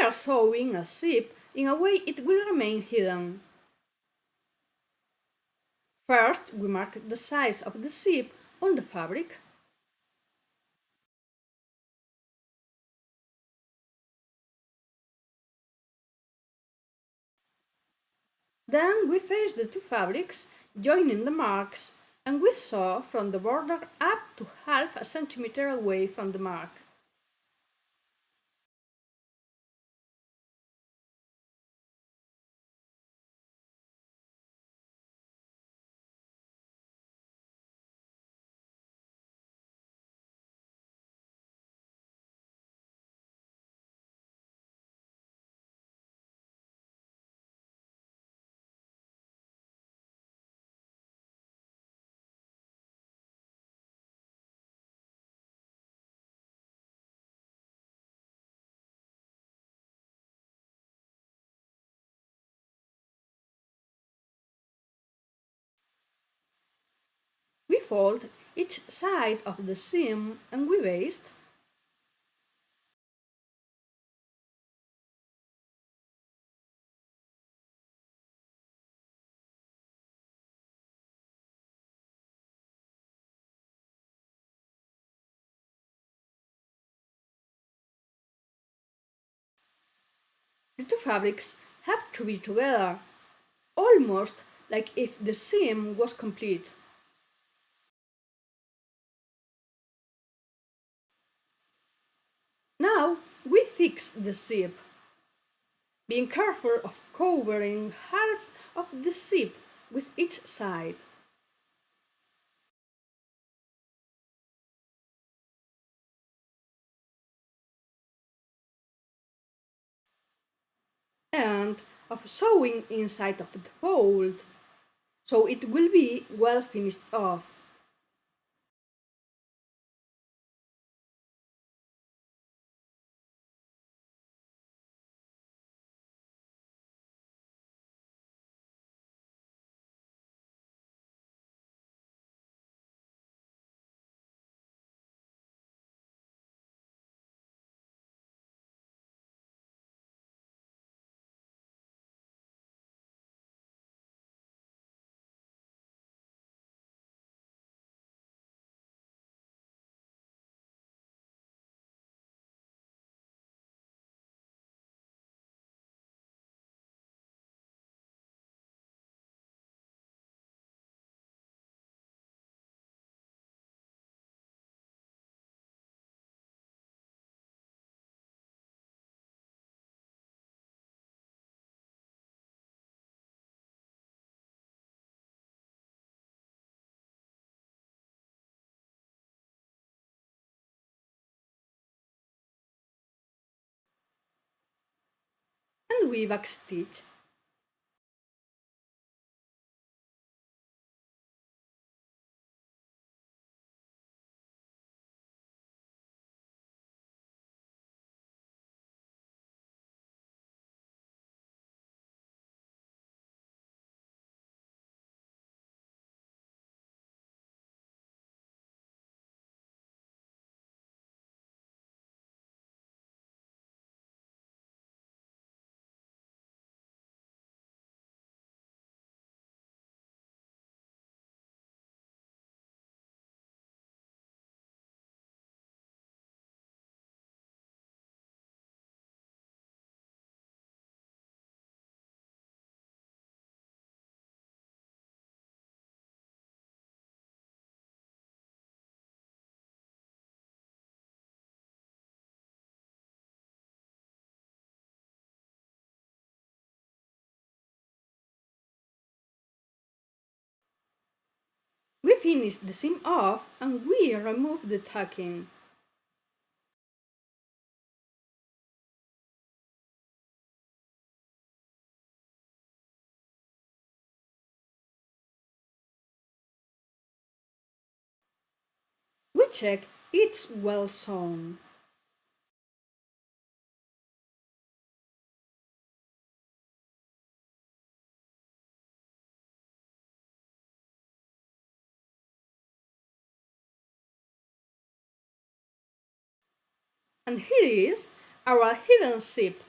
are sewing a zip in a way it will remain hidden. First, we mark the size of the zip on the fabric. Then we face the two fabrics, joining the marks, and we sew from the border up to half a centimeter away from the mark. We fold each side of the seam and we baste. The two fabrics have to be together, almost like if the seam was complete. Now we fix the zip, being careful of covering half of the zip with each side. And of sewing inside of the fold, so it will be well finished off. And we backstitch. We finish the seam off and we remove the tacking. We check it's well sewn. And here is our hidden zip.